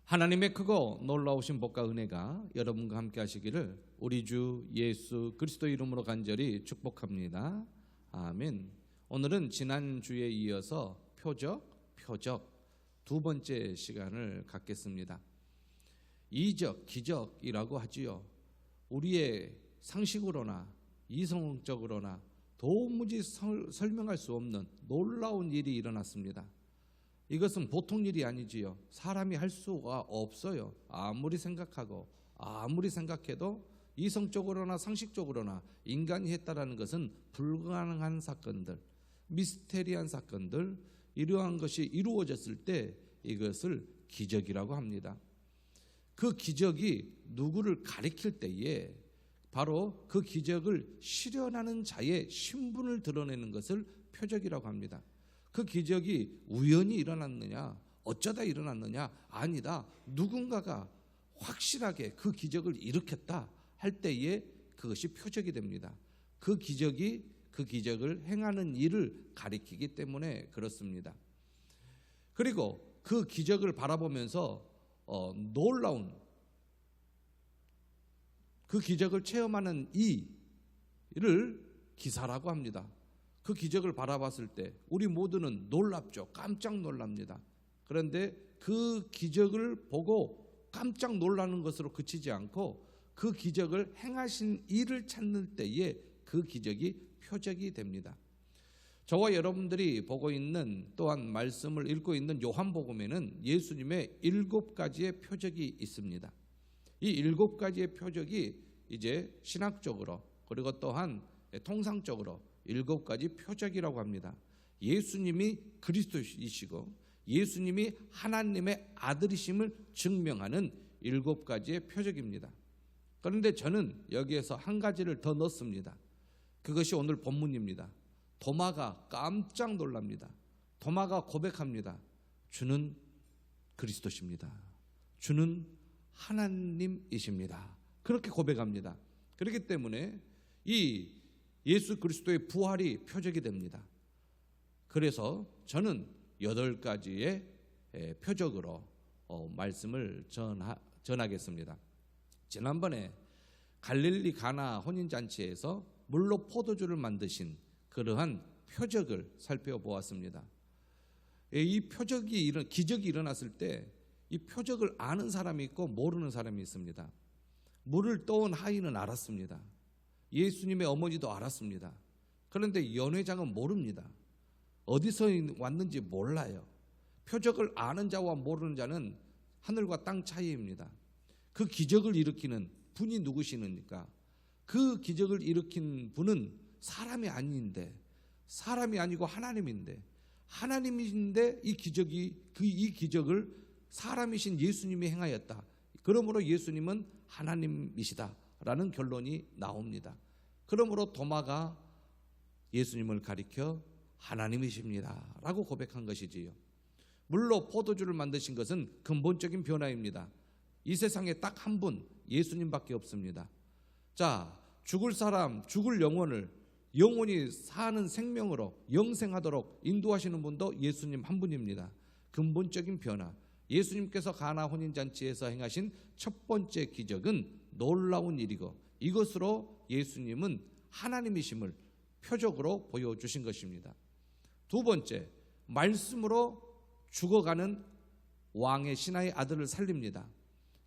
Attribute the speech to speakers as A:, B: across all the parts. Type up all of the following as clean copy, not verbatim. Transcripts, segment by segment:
A: 하나님의 크고 놀라우신 복과 은혜가 여러분과 함께 하시기를 우리 주 예수 그리스도 이름으로 간절히 축복합니다. 아멘. 오늘은 지난주에 이어서 표적 두 번째 시간을 갖겠습니다. 이적, 기적이라고 하지요. 우리의 상식으로나 이성적으로나 도무지 설명할 수 없는 놀라운 일이 일어났습니다. 이것은 보통 일이 아니지요. 사람이 할 수가 없어요. 아무리 생각하고 아무리 생각해도 이성적으로나 상식적으로나 인간이 했다라는 것은 불가능한 사건들, 미스테리한 사건들, 이러한 것이 이루어졌을 때 이것을 기적이라고 합니다. 그 기적이 누구를 가리킬 때에 바로 그 기적을 실현하는 자의 신분을 드러내는 것을 표적이라고 합니다. 그 기적이 우연히 일어났느냐, 어쩌다 일어났느냐, 아니다. 누군가가 확실하게 그 기적을 일으켰다 할 때에 그것이 표적이 됩니다. 그 기적을 행하는 일을 가리키기 때문에 그렇습니다. 그리고 그 기적을 바라보면서 놀라운 그 기적을 체험하는 이를 기사라고 합니다. 그 기적을 바라봤을 때 우리 모두는 놀랍죠. 깜짝 놀랍니다. 그런데 그 기적을 보고 깜짝 놀라는 것으로 그치지 않고 그 기적을 행하신 이를 찾는 때에 그 기적이 표적이 됩니다. 저와 여러분들이 보고 있는 또한 말씀을 읽고 있는 요한복음에는 예수님의 7가지의 표적이 있습니다. 이 7가지의 표적이 이제 신학적으로 그리고 또한 통상적으로 7가지 표적이라고 합니다. 예수님이 그리스도이시고 예수님이 하나님의 아들이심을 증명하는 7가지의 표적입니다. 그런데 저는 여기에서 한 가지를 더 넣습니다. 그것이 오늘 본문입니다. 도마가 깜짝 놀랍니다. 도마가 고백합니다. 주는 그리스도십니다. 주는 하나님이십니다. 그렇게 고백합니다. 그렇기 때문에 이 예수 그리스도의 부활이 표적이 됩니다. 그래서 저는 8가지의 표적으로 말씀을 전하겠습니다. 지난번에 갈릴리 가나 혼인잔치에서 물로 포도주를 만드신 그러한 표적을 살펴보았습니다. 이 기적이 일어났을 때 이 표적을 아는 사람이 있고 모르는 사람이 있습니다. 물을 떠온 하인은 알았습니다. 예수님의 어머니도 알았습니다. 그런데 연회장은 모릅니다. 어디서 왔는지 몰라요. 표적을 아는 자와 모르는 자는 하늘과 땅 차이입니다. 그 기적을 일으키는 분이 누구시니까? 그 기적을 일으킨 분은 사람이 아니고 하나님인데 이 기적을 사람이신 예수님이 행하였다. 그러므로 예수님은 하나님이시다라는 결론이 나옵니다. 그러므로 도마가 예수님을 가리켜 하나님이십니다 라고 고백한 것이지요. 물로 포도주를 만드신 것은 근본적인 변화입니다. 이 세상에 딱 한 분 예수님밖에 없습니다. 자, 죽을 사람, 죽을 영원히 사는 생명으로 영생하도록 인도하시는 분도 예수님 한 분입니다. 근본적인 변화. 예수님께서 가나 혼인잔치에서 행하신 첫 번째 기적은 놀라운 일이고 이것으로 예수님은 하나님이심을 표적으로 보여주신 것입니다. 두 번째, 말씀으로 죽어가는 왕의 신하의 아들을 살립니다.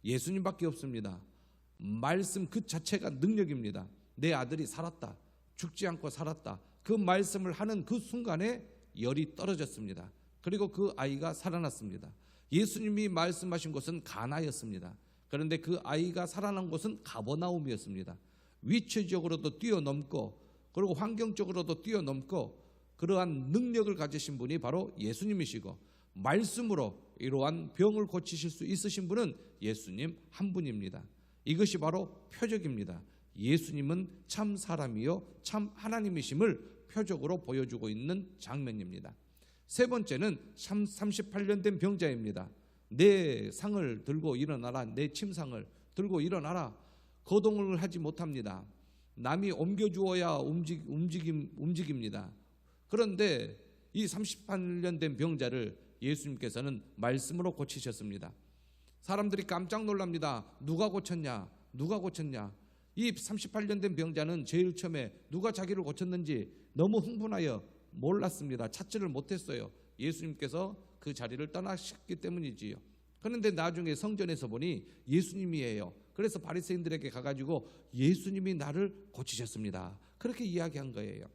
A: 예수님밖에 없습니다. 말씀 그 자체가 능력입니다. 내 아들이 살았다. 죽지 않고 살았다. 그 말씀을 하는 그 순간에 열이 떨어졌습니다. 그리고 그 아이가 살아났습니다. 예수님이 말씀하신 곳은 가나였습니다. 그런데 그 아이가 살아난 곳은 가버나움이었습니다. 위치적으로도 뛰어넘고 그리고 환경적으로도 뛰어넘고 그러한 능력을 가지신 분이 바로 예수님이시고 말씀으로 이러한 병을 고치실 수 있으신 분은 예수님 한 분입니다. 이것이 바로 표적입니다. 예수님은 참 사람이요 참 하나님이심을 표적으로 보여주고 있는 장면입니다. 세 번째는 38년 된 병자입니다. 내 상을 들고 일어나라. 내 침상을 들고 일어나라. 거동을 하지 못합니다. 남이 옮겨주어야 움직입니다. 그런데 이 38년 된 병자를 예수님께서는 말씀으로 고치셨습니다. 사람들이 깜짝 놀랍니다. 누가 고쳤냐? 누가 고쳤냐? 이 38년 된 병자는 제일 처음에 누가 자기를 고쳤는지 너무 흥분하여 몰랐습니다. 찾지를 못했어요. 예수님께서 그 자리를 떠나셨기 때문이지요. 그런데 나중에 성전에서 보니 예수님이에요. 그래서 바리새인들에게 가가지고 예수님이 나를 고치셨습니다. 그렇게 이야기한 거예요.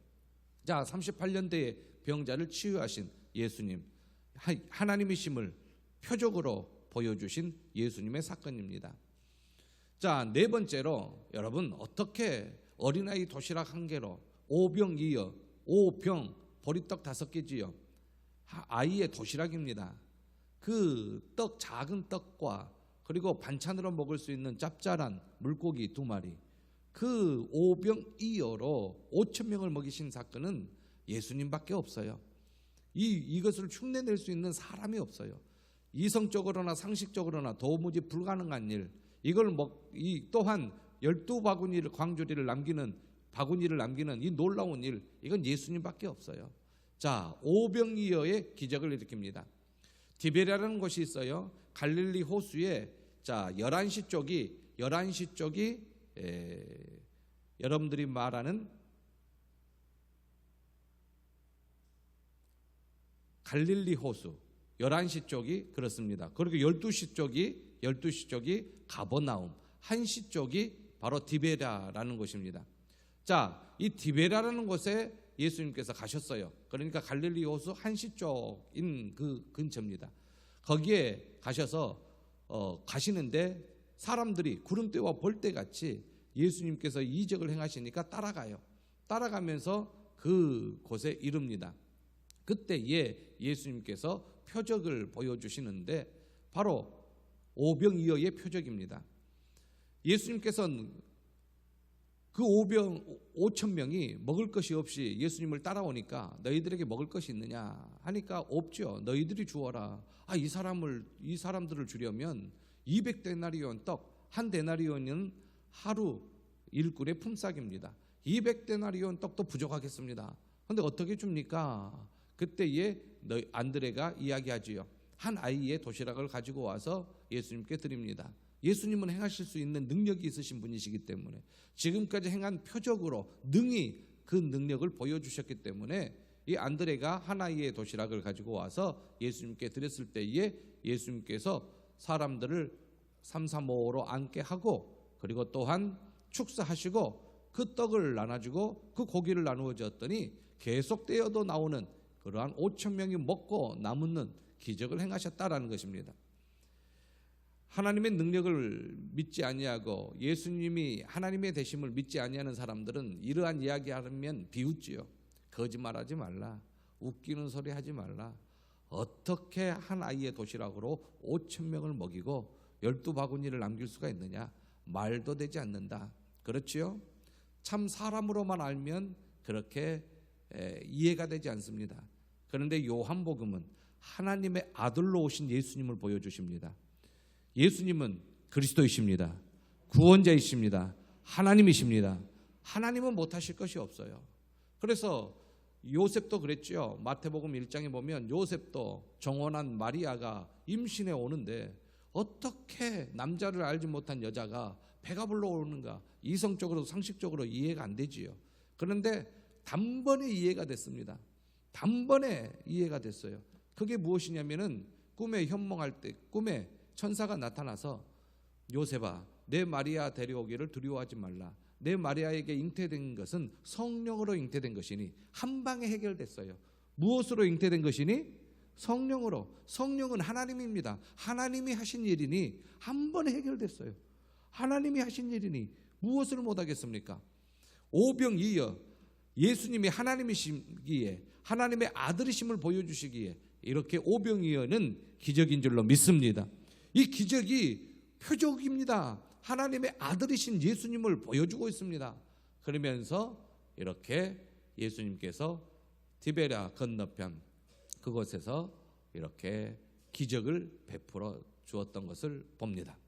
A: 자, 38년대의 병자를 치유하신 예수님, 하나님이심을 표적으로 보여주신 예수님의 사건입니다. 자, 네 번째로 여러분 어떻게 어린아이 도시락 한 개로 오병이어, 오병 보리떡 5개지요. 아이의 도시락입니다. 그 떡, 작은 떡과 그리고 반찬으로 먹을 수 있는 짭짤한 물고기 2마리, 그 오병이어로 5,000명을 먹이신 사건은 예수님밖에 없어요. 이것을 흉내낼 수 있는 사람이 없어요. 이성적으로나 상식적으로나 도무지 불가능한 일, 이걸 또한 12바구니를 광주리를 남기는 바구니를 남기는 이 놀라운 일, 이건 예수님밖에 없어요. 자, 오병이어의 기적을 일으킵니다. 디베랴라는 곳이 있어요. 갈릴리 호수에, 자, 11시 쪽이 여러분들이 말하는 갈릴리 호수 11시 쪽이 그렇습니다. 그리고 12시 쪽이 가버나움, 1시 쪽이 바로 디베랴라는 곳입니다. 자, 이 디베랴라는 곳에 예수님께서 가셨어요. 그러니까 갈릴리 호수 1시 쪽인 그 근처입니다. 거기에 가셔서 가시는데 사람들이 구름대와 벌떼같이 예수님께서 이적을 행하시니까 따라가요. 따라가면서 그 곳에 이릅니다. 그때에 예수님께서 표적을 보여주시는데 바로 오병이어의 표적입니다. 예수님께서는 그 5,000명이 먹을 것이 없이 예수님을 따라오니까 너희들에게 먹을 것이 있느냐 하니까 없죠. 너희들이 주어라. 이 사람들을 주려면 200데나리온 떡, 한 데나리온은 하루 일꾼의 품삯입니다. 200데나리온 떡도 부족하겠습니다. 그런데 어떻게 줍니까? 그때에 안드레가 이야기하지요. 한 아이의 도시락을 가지고 와서 예수님께 드립니다. 예수님은 행하실 수 있는 능력이 있으신 분이시기 때문에 지금까지 행한 표적으로 능히 그 능력을 보여주셨기 때문에 이 안드레가 한 아이의 도시락을 가지고 와서 예수님께 드렸을 때에 예수님께서 사람들을 삼삼오오로 앉게 하고 그리고 또한 축사하시고 그 떡을 나눠주고 그 고기를 나누어 주었더니 계속되어도 나오는 그러한 5,000명이 먹고 남는 기적을 행하셨다라는 것입니다. 하나님의 능력을 믿지 아니하고 예수님이 하나님의 되심을 믿지 아니하는 사람들은 이러한 이야기하면 비웃지요. 거짓말하지 말라, 웃기는 소리 하지 말라. 어떻게 한 아이의 도시락으로 5,000명을 먹이고 12바구니를 남길 수가 있느냐? 말도 되지 않는다. 그렇지요? 참 사람으로만 알면 그렇게 이해가 되지 않습니다. 그런데 요한복음은 하나님의 아들로 오신 예수님을 보여주십니다. 예수님은 그리스도이십니다. 구원자이십니다. 하나님이십니다. 하나님은 못하실 것이 없어요. 그래서 요셉도 그랬죠. 마태복음 1장에 보면 요셉도 정혼한 마리아가 임신해 오는데 어떻게 남자를 알지 못한 여자가 배가 불러오는가? 이성적으로 상식적으로 이해가 안 되지요. 그런데 단번에 이해가 됐습니다. 단번에 이해가 됐어요. 그게 무엇이냐면은 꿈에 현몽할 때 꿈에 천사가 나타나서 요셉아, 내 마리아 데려오기를 두려워하지 말라. 내 마리아에게 잉태된 것은 성령으로 잉태된 것이니 한 방에 해결됐어요. 무엇으로 잉태된 것이니? 성령으로. 성령은 하나님입니다. 하나님이 하신 일이니 한 번에 해결됐어요. 하나님이 하신 일이니 무엇을 못하겠습니까? 오병이어 예수님이 하나님이시기에 하나님의 아들이심을 보여주시기에 이렇게 오병이어는 기적인 줄로 믿습니다. 이 기적이 표적입니다. 하나님의 아들이신 예수님을 보여주고 있습니다. 그러면서 이렇게 예수님께서 디베랴 건너편 그곳에서 이렇게 기적을 베풀어 주었던 것을 봅니다.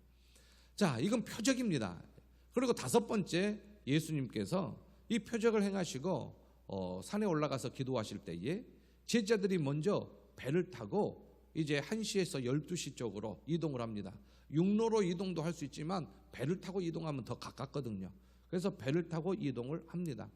A: 자, 이건 표적입니다. 그리고 5번째, 예수님께서 이 표적을 행하시고 산에 올라가서 기도하실 때에 제자들이 먼저 배를 타고 이제 1시에서 12시 쪽으로 이동을 합니다. 육로로 이동도 할 수 있지만 배를 타고 이동하면 더 가깝거든요. 그래서 배를 타고 이동을 합니다.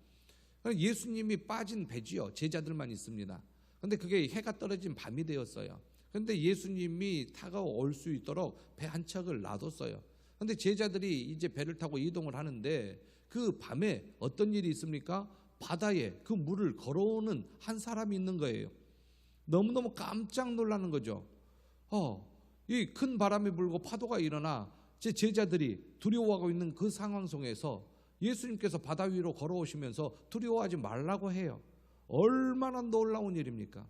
A: 예수님이 빠진 배지요. 제자들만 있습니다. 근데 그게 해가 떨어진 밤이 되었어요. 근데 예수님이 타고 올 수 있도록 배 한 척을 놔뒀어요. 근데 제자들이 이제 배를 타고 이동을 하는데 그 밤에 어떤 일이 있습니까? 바다에 그 물을 걸어오는 한 사람이 있는 거예요. 너무너무 깜짝 놀라는 거죠. 이 큰 바람이 불고 파도가 일어나 제 제자들이 두려워하고 있는 그 상황 속에서 예수님께서 바다 위로 걸어오시면서 두려워하지 말라고 해요. 얼마나 놀라운 일입니까?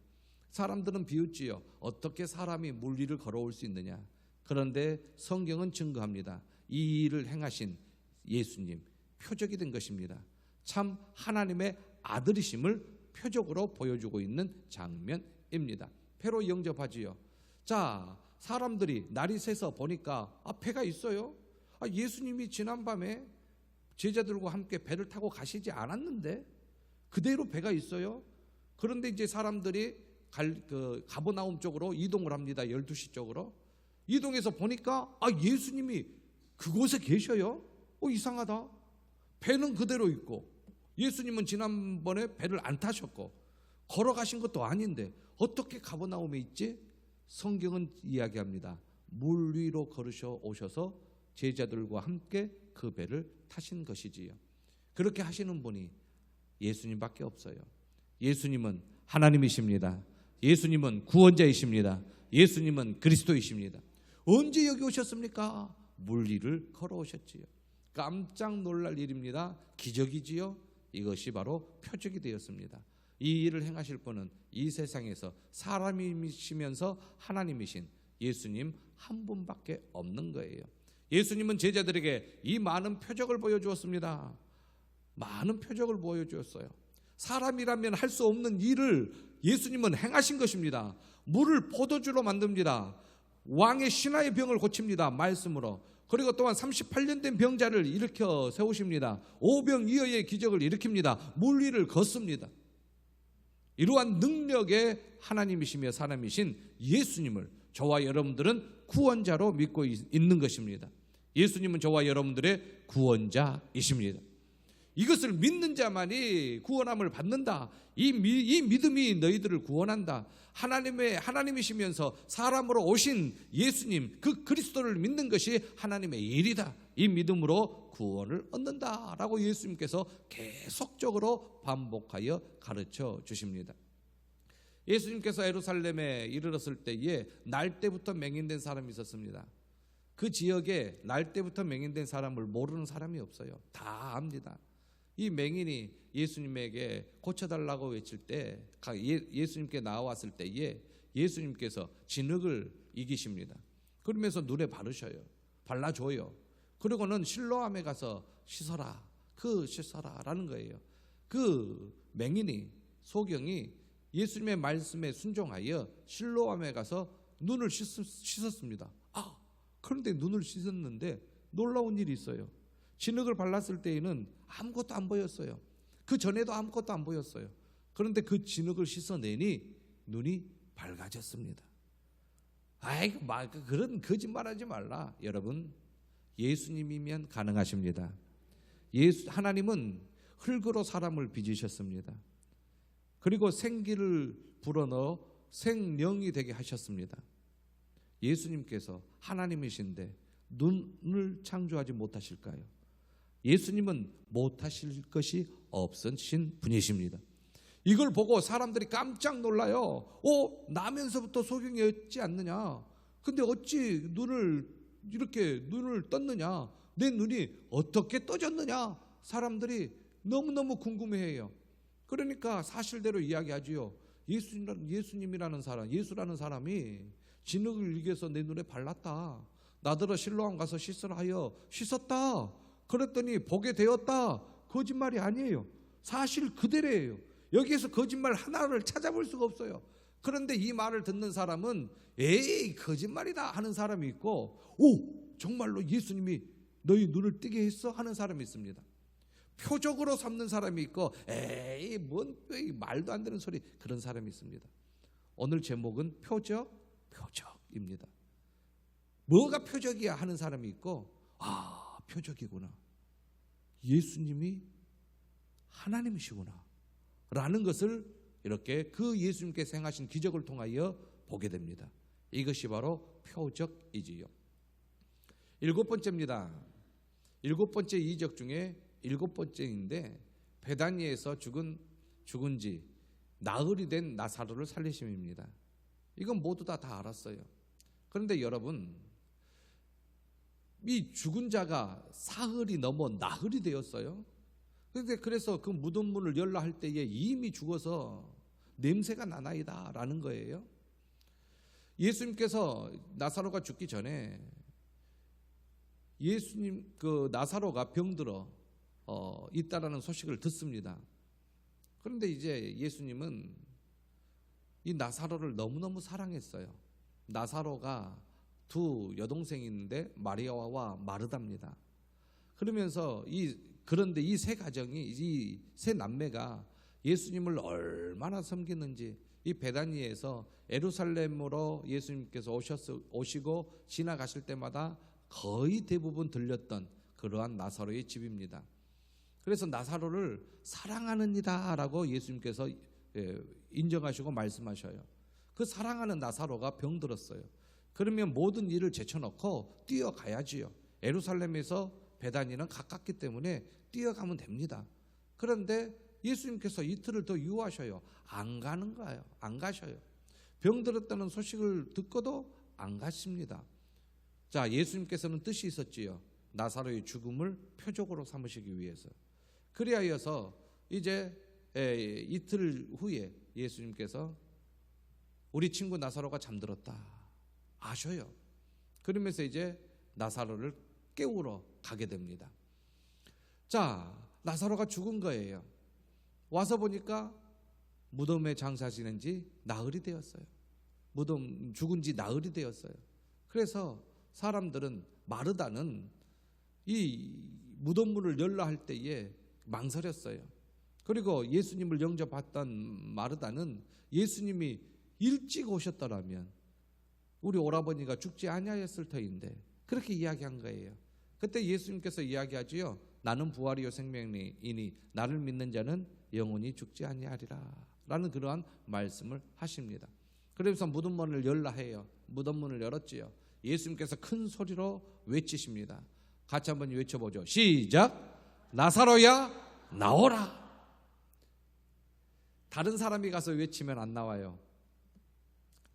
A: 사람들은 비웃지요. 어떻게 사람이 물 위를 걸어올 수 있느냐. 그런데 성경은 증거합니다. 이 일을 행하신 예수님 표적이 된 것입니다. 참 하나님의 아들이심을 표적으로 보여주고 있는 장면입니다. 배로 영접하지요. 자, 사람들이 날이 새서 보니까 배가 있어요. 예수님이 지난밤에 제자들과 함께 배를 타고 가시지 않았는데 그대로 배가 있어요. 그런데 이제 사람들이 가버나움 쪽으로 이동을 합니다. 12시 쪽으로 이동해서 보니까 예수님이 그곳에 계셔요. 이상하다. 배는 그대로 있고 예수님은 지난번에 배를 안 타셨고 걸어가신 것도 아닌데 어떻게 가버나움에 있지? 성경은 이야기합니다. 물 위로 걸으셔 오셔서 제자들과 함께 그 배를 타신 것이지요. 그렇게 하시는 분이 예수님밖에 없어요. 예수님은 하나님이십니다. 예수님은 구원자이십니다. 예수님은 그리스도이십니다. 언제 여기 오셨습니까? 물 위를 걸어오셨지요. 깜짝 놀랄 일입니다. 기적이지요. 이것이 바로 표적이 되었습니다. 이 일을 행하실 분은 이 세상에서 사람이시면서 하나님이신 예수님 한 분밖에 없는 거예요. 예수님은 제자들에게 이 많은 표적을 보여주었습니다. 많은 표적을 보여주었어요. 사람이라면 할 수 없는 일을 예수님은 행하신 것입니다. 물을 포도주로 만듭니다. 왕의 신하의 병을 고칩니다. 말씀으로. 그리고 또한 38년 된 병자를 일으켜 세우십니다. 오병이어의 기적을 일으킵니다. 물 위를 걷습니다. 이러한 능력의 하나님이시며 사람이신 예수님을 저와 여러분들은 구원자로 믿고 있는 것입니다. 예수님은 저와 여러분들의 구원자이십니다. 이것을 믿는 자만이 구원함을 받는다. 이 믿음이 너희들을 구원한다. 하나님이시면서 사람으로 오신 예수님 그 그리스도를 믿는 것이 하나님의 일이다. 이 믿음으로 구원을 얻는다라고 예수님께서 계속적으로 반복하여 가르쳐 주십니다. 예수님께서 예루살렘에 이르렀을 때에 날 때부터 맹인된 사람이 있었습니다. 그 지역에 날 때부터 맹인된 사람을 모르는 사람이 없어요. 다 압니다. 이 맹인이 예수님에게 고쳐달라고 외칠 때 예수님께 나왔을 때에 예수님께서 진흙을 이기십니다. 그러면서 눈에 바르셔요. 발라줘요. 그리고는 실로암에 가서 씻어라. 씻어라라는 거예요. 그 맹인이 소경이 예수님의 말씀에 순종하여 실로암에 가서 눈을 씻었습니다. 그런데 눈을 씻었는데 놀라운 일이 있어요. 진흙을 발랐을 때에는 아무것도 안 보였어요. 그 전에도 아무것도 안 보였어요. 그런데 그 진흙을 씻어내니 눈이 밝아졌습니다. 그런 거짓말하지 말라. 여러분, 예수님이면 가능하십니다. 하나님은 흙으로 사람을 빚으셨습니다. 그리고 생기를 불어넣어 생명이 되게 하셨습니다. 예수님께서 하나님이신데 눈을 창조하지 못하실까요? 예수님은 못하실 것이 없으신 분이십니다. 이걸 보고 사람들이 깜짝 놀라요. 나면서부터 소경이었지 않느냐? 근데 어찌 눈을 떴느냐? 내 눈이 어떻게 떠졌느냐? 사람들이 너무너무 궁금해해요. 그러니까 사실대로 이야기하지요. 예수님이라는 사람, 예수라는 사람이 진흙을 이겨서 내 눈에 발랐다. 나더러 실로암 가서 씻으라 하여 씻었다. 그랬더니 보게 되었다. 거짓말이 아니에요. 사실 그대로예요. 여기에서 거짓말 하나를 찾아볼 수가 없어요. 그런데 이 말을 듣는 사람은 에이 거짓말이다 하는 사람이 있고 정말로 예수님이 너희 눈을 뜨게 했어 하는 사람이 있습니다. 표적으로 삼는 사람이 있고 뭔 말도 안 되는 소리 그런 사람이 있습니다. 오늘 제목은 표적, 표적입니다. 뭐가 표적이야 하는 사람이 있고, 표적이구나, 예수님이 하나님이시구나 라는 것을 이렇게 그 예수님께서 행하신 기적을 통하여 보게 됩니다. 이것이 바로 표적이지요. 7번째입니다. 7번째 이적 중에 7번째인데, 베다니에서 죽은 지 나흘이 된 나사로를 살리심입니다. 이건 모두 다 알았어요. 그런데 여러분, 이 죽은 자가 사흘이 넘어 나흘이 되었어요. 그래서 그 무덤 문을 열라 할 때에 이미 죽어서 냄새가 나나이다 라는 거예요. 예수님께서 나사로가 죽기 전에 예수님 그 나사로가 병들어 있다라는 소식을 듣습니다. 그런데 이제 예수님은 이 나사로를 너무너무 사랑했어요. 나사로가 두 여동생이 있는데 마리아와 마르다입니다. 그러면서 그런데 이 세 가정이, 이 세 남매가 예수님을 얼마나 섬기는지, 이 베다니에서 예루살렘으로 예수님께서 오시고 지나가실 때마다 거의 대부분 들렸던 그러한 나사로의 집입니다. 그래서 나사로를 사랑하는 이다라고 예수님께서 인정하시고 말씀하셔요. 그 사랑하는 나사로가 병들었어요. 그러면 모든 일을 제쳐놓고 뛰어가야지요. 예루살렘에서 베다니는 가깝기 때문에 뛰어가면 됩니다. 그런데 예수님께서 이틀을 더 유하셔요. 안 가는 거예요. 안 가셔요. 병들었다는 소식을 듣고도 안 가십니다. 자, 예수님께서는 뜻이 있었지요. 나사로의 죽음을 표적으로 삼으시기 위해서. 그리하여서 이제 이틀 후에 예수님께서 우리 친구 나사로가 잠들었다 아셔요. 그러면서 이제 나사로를 깨우러 가게 됩니다. 자, 나사로가 죽은 거예요. 와서 보니까 무덤에 장사 지낸 지 나흘이 되었어요. 죽은 지 나흘이 되었어요. 그래서 사람들은, 마르다는 이 무덤문을 열라 할 때에 망설였어요. 그리고 예수님을 영접했던 마르다는 예수님이 일찍 오셨더라면 우리 오라버니가 죽지 아니하였을 터인데 그렇게 이야기한 거예요. 그때 예수님께서 이야기하지요. 나는 부활이요 생명이니 나를 믿는 자는 영원히 죽지 아니하리라 라는 그러한 말씀을 하십니다. 그래서 무덤문을 열라 해요. 무덤문을 열었지요. 예수님께서 큰 소리로 외치십니다. 같이 한번 외쳐보죠. 시작. 나사로야 나오라. 다른 사람이 가서 외치면 안 나와요.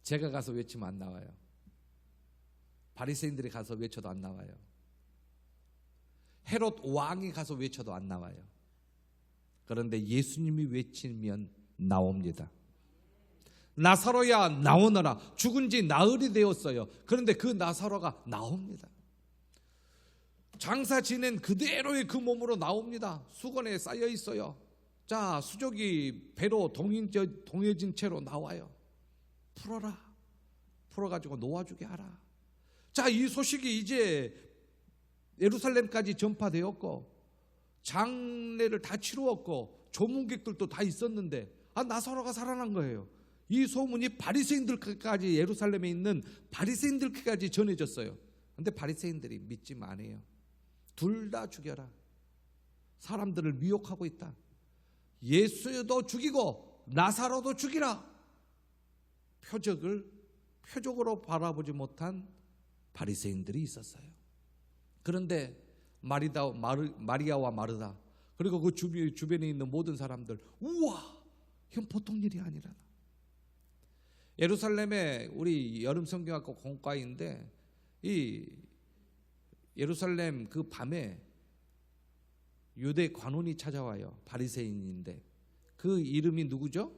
A: 제가 가서 외치면 안 나와요. 바리새인들이 가서 외쳐도 안 나와요. 헤롯 왕이 가서 외쳐도 안 나와요. 그런데 예수님이 외치면 나옵니다. 나사로야 나오너라. 죽은 지 나흘이 되었어요. 그런데 그 나사로가 나옵니다. 장사 지낸 그대로의 그 몸으로 나옵니다. 수건에 쌓여 있어요. 자, 수족이 배로 동해진 채로 나와요. 풀어라. 풀어가지고 놓아주게 하라. 자, 이 소식이 이제 예루살렘까지 전파되었고 장례를 다 치루었고 조문객들도 다 있었는데 나사로가 살아난 거예요. 이 소문이 바리새인들까지, 예루살렘에 있는 바리새인들까지 전해졌어요. 그런데 바리새인들이 믿지 않아요. 둘 다 죽여라. 사람들을 미혹하고 있다. 예수도 죽이고 나사로도 죽이라. 표적으로 바라보지 못한 바리새인들이 있었어요. 그런데 마리아와 마르다 그리고 그 주변에 있는 모든 사람들, 우와, 이건 보통 일이 아니라. 예루살렘에 우리 여름 성경학과 공과인데 이 예루살렘 그 밤에 유대 관원이 찾아와요. 바리새인인데 그 이름이 누구죠?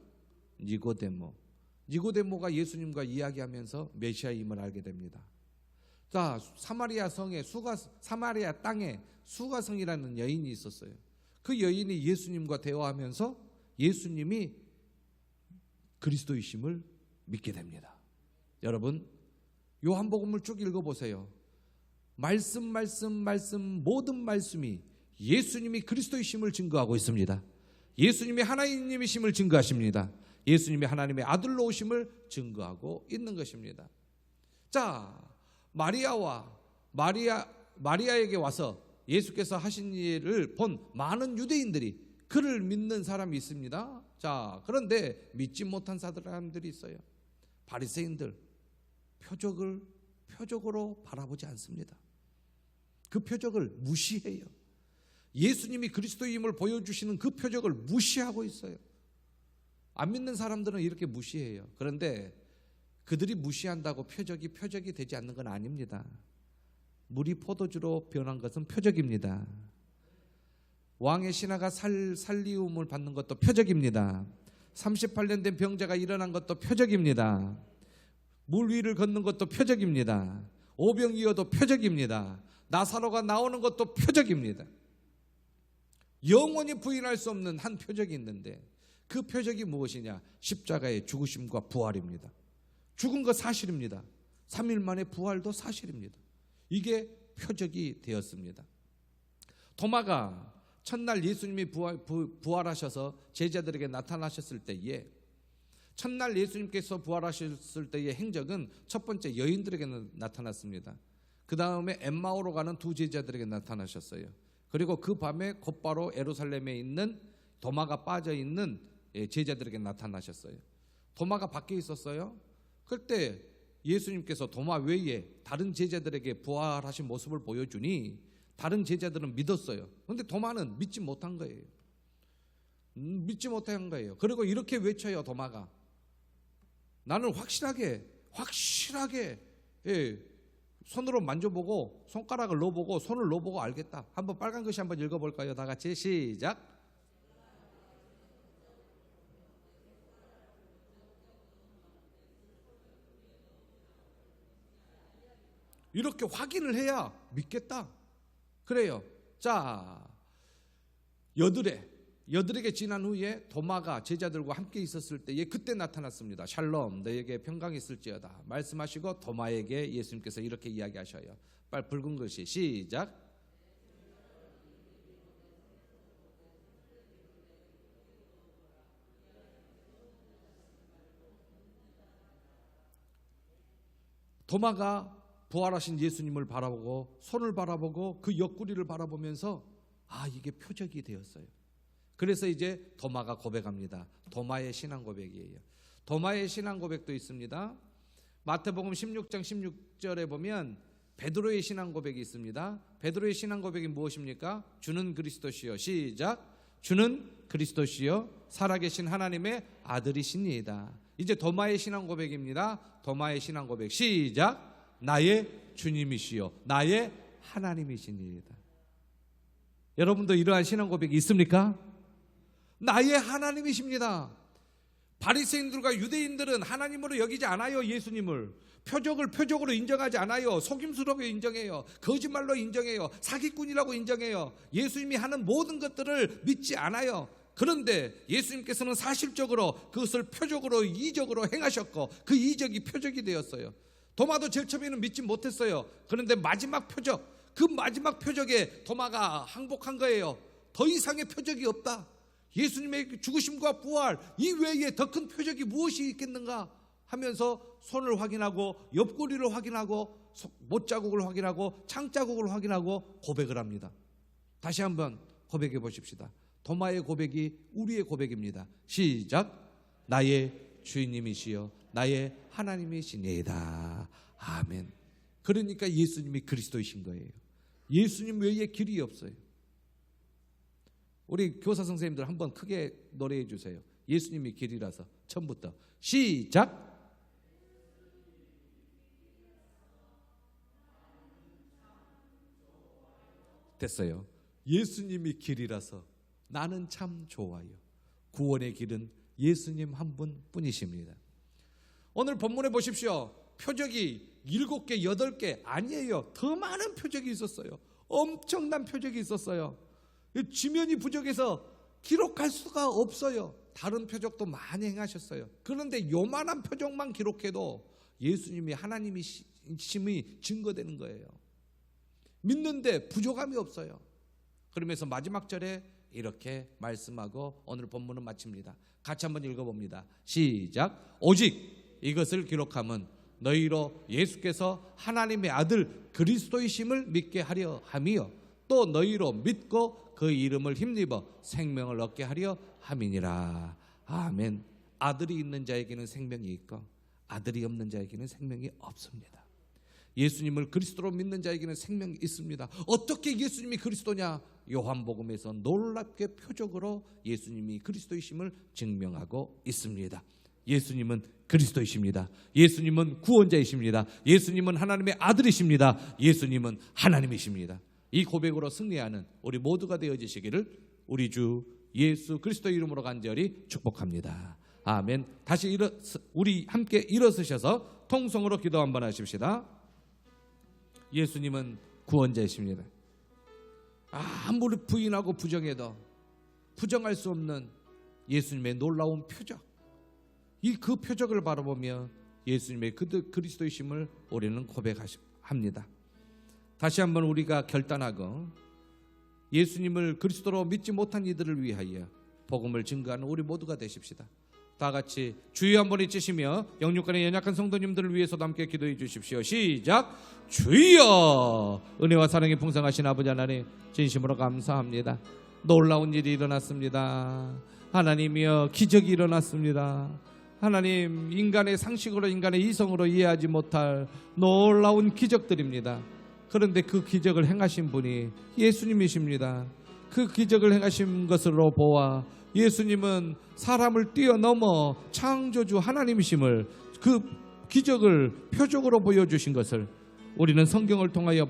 A: 니고데모가 예수님과 이야기하면서 메시아임을 알게 됩니다. 자, 사마리아 땅에 수가성이라는 여인이 있었어요. 그 여인이 예수님과 대화하면서 예수님이 그리스도이심을 믿게 됩니다. 여러분, 요한복음을 쭉 읽어보세요. 말씀 모든 말씀이 예수님이 그리스도이심을 증거하고 있습니다. 예수님이 하나님이심을 증거하십니다. 예수님이 하나님의 아들로 오심을 증거하고 있는 것입니다. 자, 마리아에게 와서 예수께서 하신 일을 본 많은 유대인들이 그를 믿는 사람이 있습니다. 자, 그런데 믿지 못한 사람들이 있어요. 바리새인들, 표적으로 바라보지 않습니다. 그 표적을 무시해요. 예수님이 그리스도임을 보여주시는 그 표적을 무시하고 있어요. 안 믿는 사람들은 이렇게 무시해요. 그런데 그들이 무시한다고 표적이 되지 않는 건 아닙니다. 물이 포도주로 변한 것은 표적입니다. 왕의 신하가 살리움을 받는 것도 표적입니다. 38년 된 병자가 일어난 것도 표적입니다. 물 위를 걷는 것도 표적입니다. 오병이어도 표적입니다. 나사로가 나오는 것도 표적입니다. 영원히 부인할 수 없는 한 표적이 있는데 그 표적이 무엇이냐? 십자가의 죽으심과 부활입니다. 죽은 거 사실입니다. 3일 만에 부활도 사실입니다. 이게 표적이 되었습니다. 도마가 첫날 예수님이 부활하셔서 제자들에게 나타나셨을 때에, 첫날 예수님께서 부활하셨을 때의 행적은 첫 번째 여인들에게 나타났습니다. 그 다음에 엠마오로 가는 두 제자들에게 나타나셨어요. 그리고 그 밤에 곧바로 예루살렘에 있는 도마가 빠져있는 제자들에게 나타나셨어요. 도마가 밖에 있었어요. 그때 예수님께서 도마 외에 다른 제자들에게 부활하신 모습을 보여주니 다른 제자들은 믿었어요. 그런데 도마는 믿지 못한 거예요. 그리고 이렇게 외쳐요. 도마가, 나는 확실하게 손으로 만져보고 손가락을 넣어보고 손을 넣어보고 알겠다. 한번 빨간 글씨 한번 읽어볼까요? 다 같이 시작. 이렇게 확인을 해야 믿겠다. 그래요. 자, 여들에게 지난 후에 도마가 제자들과 함께 있었을 때에 그때 나타났습니다. 샬롬, 너에게 평강이 있을지어다 말씀하시고 도마에게 예수님께서 이렇게 이야기하셔요. 빨리 붉은 글씨 시작. 도마가 부활하신 예수님을 바라보고 손을 바라보고 그 옆구리를 바라보면서 이게 표적이 되었어요. 그래서 이제 도마가 고백합니다. 도마의 신앙 고백이에요. 도마의 신앙 고백도 있습니다. 마태복음 16장 16절에 보면 베드로의 신앙 고백이 있습니다. 베드로의 신앙 고백이 무엇입니까? 주는 그리스도시요, 시작. 주는 그리스도시요 살아계신 하나님의 아들이시니이다. 이제 도마의 신앙 고백입니다. 도마의 신앙 고백 시작. 나의 주님이시요 나의 하나님이시니이다. 여러분도 이러한 신앙 고백이 있습니까? 나의 하나님이십니다. 바리새인들과 유대인들은 하나님으로 여기지 않아요. 예수님을 표적으로 인정하지 않아요. 속임수라고 인정해요. 거짓말로 인정해요. 사기꾼이라고 인정해요. 예수님이 하는 모든 것들을 믿지 않아요. 그런데 예수님께서는 사실적으로 그것을 표적으로 이적으로 행하셨고 그 이적이 표적이 되었어요. 도마도 제일 처음에는 믿지 못했어요. 그런데 마지막 표적, 그 마지막 표적에 도마가 항복한 거예요. 더 이상의 표적이 없다. 예수님의 죽으심과 부활 이 외에 더 큰 표적이 무엇이 있겠는가 하면서 손을 확인하고 옆구리를 확인하고 못자국을 확인하고 창자국을 확인하고 고백을 합니다. 다시 한번 고백해 보십시다. 도마의 고백이 우리의 고백입니다. 시작. 나의 주인님이시여 나의 하나님이시니이다. 아멘. 그러니까 예수님이 그리스도이신 거예요. 예수님 외에 길이 없어요. 우리 교사 선생님들 한번 크게 노래해 주세요. 예수님이 길이라서 처음부터 시작. 됐어요. 예수님이 길이라서 나는 참 좋아요. 구원의 길은 예수님 한 분뿐이십니다. 오늘 본문에 보십시오. 표적이 7개, 8개 아니에요. 더 많은 표적이 있었어요. 엄청난 표적이 있었어요. 지면이 부족해서 기록할 수가 없어요. 다른 표적도 많이 행하셨어요. 그런데 요만한 표적만 기록해도 예수님이 하나님이심이 증거되는 거예요. 믿는데 부족함이 없어요. 그러면서 마지막 절에 이렇게 말씀하고 오늘 본문은 마칩니다. 같이 한번 읽어봅니다. 시작. 오직 이것을 기록함은 너희로 예수께서 하나님의 아들 그리스도이심을 믿게 하려 함이요 또 너희로 믿고 그 이름을 힘입어 생명을 얻게 하려 함이니라. 아멘. 아들이 있는 자에게는 생명이 있고 아들이 없는 자에게는 생명이 없습니다. 예수님을 그리스도로 믿는 자에게는 생명이 있습니다. 어떻게 예수님이 그리스도냐? 요한복음에서 놀랍게 표적으로 예수님이 그리스도이심을 증명하고 있습니다. 예수님은 그리스도이십니다. 예수님은 구원자이십니다. 예수님은 하나님의 아들이십니다. 예수님은 하나님이십니다. 이 고백으로 승리하는 우리 모두가 되어지시기를 우리 주 예수 그리스도의 이름으로 간절히 축복합니다. 아멘. 다시 우리 함께 일어서셔서 통성으로 기도 한번 하십시다. 예수님은 구원자이십니다. 아무리 부인하고 부정해도 부정할 수 없는 예수님의 놀라운 표적, 그 표적을 바라보며 예수님의 그리스도이심을 우리는 고백합니다. 다시 한번 우리가 결단하고 예수님을 그리스도로 믿지 못한 이들을 위하여 복음을 증거하는 우리 모두가 되십시다. 다 같이 주여 한번 외치시며 영육간의 연약한 성도님들을 위해서도 함께 기도해 주십시오. 시작. 주여. 은혜와 사랑이 풍성하신 아버지 하나님, 진심으로 감사합니다. 놀라운 일이 일어났습니다. 하나님이여, 기적이 일어났습니다. 하나님, 인간의 상식으로, 인간의 이성으로 이해하지 못할 놀라운 기적들입니다. 그런데 그 기적을 행하신 분이 예수님이십니다. 그 기적을 행하신 것으로 보아 예수님은 사람을 뛰어넘어 창조주 하나님이심을, 그 기적을 표적으로 보여주신 것을 우리는 성경을 통하여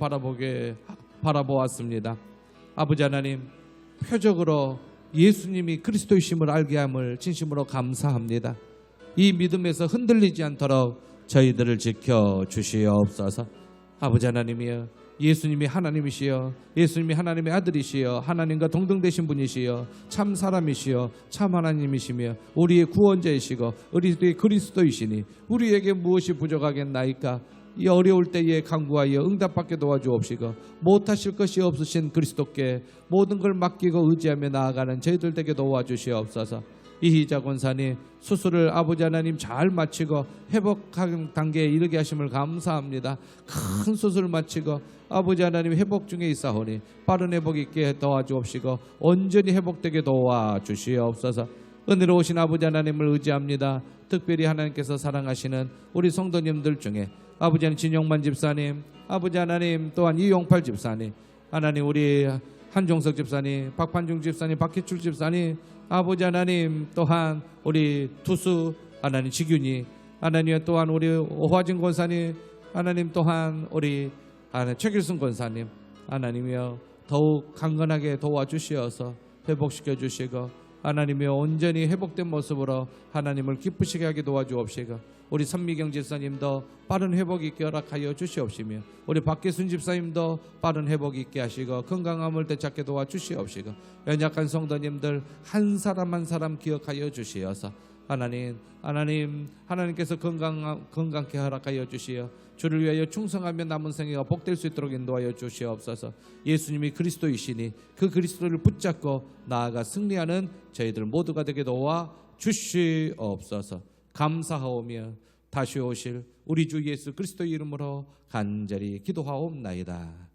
A: 바라보았습니다. 아버지 하나님, 표적으로 예수님이 그리스도이심을 알게 함을 진심으로 감사합니다. 이 믿음에서 흔들리지 않도록 저희들을 지켜주시옵소서. 아버지 하나님이여, 예수님이 하나님이시여, 예수님이 하나님의 아들이시여, 하나님과 동등되신 분이시여, 참 사람이시여, 참 하나님이시며 우리의 구원자이시고 우리의 그리스도이시니 우리에게 무엇이 부족하겠나이까? 이 어려울 때에 간구하여 응답받게 도와주옵시고 못하실 것이 없으신 그리스도께 모든 걸 맡기고 의지하며 나아가는 저희들 되게 도와주시옵소서. 이희자 권사님 수술을 아버지 하나님 잘 마치고 회복하는 단계에 이르게 하심을 감사합니다. 큰 수술 마치고 아버지 하나님 회복 중에 있사오니 빠른 회복 있게 도와주옵시고 온전히 회복되게 도와주시옵소서. 은혜로우신 아버지 하나님을 의지합니다. 특별히 하나님께서 사랑하시는 우리 성도님들 중에 아버지 하나님 진영만 집사님, 아버지 하나님 또한 이용팔 집사님, 하나님 우리 한종석 집사님, 박판중 집사님, 박희출 집사님, 아버지 하나님 또한 우리 투수 하나님 지균이, 하나님 또한 우리 오화진 권사님, 하나님 또한 우리 최길순 권사님, 하나님이여 더욱 강건하게 도와주시어서 회복시켜 주시고 하나님이여 온전히 회복된 모습으로 하나님을 기쁘시게 하게 도와주옵시고 우리 선미경 집사님도 빠른 회복 있게 허락하여 주시옵시며 우리 박계순 집사님도 빠른 회복 있게 하시고 건강함을 되찾게 도와주시옵시고 연약한 성도님들 한 사람 한 사람 기억하여 주시어서 하나님께서 건강케 허락하여 주시어 주를 위하여 충성하며 남은 생애가 복될 수 있도록 인도하여 주시옵소서. 예수님이 그리스도이시니 그 그리스도를 붙잡고 나아가 승리하는 저희들 모두가 되게 도와 주시옵소서. 감사하오며 다시 오실 우리 주 예수 그리스도의 이름으로 간절히 기도하옵나이다.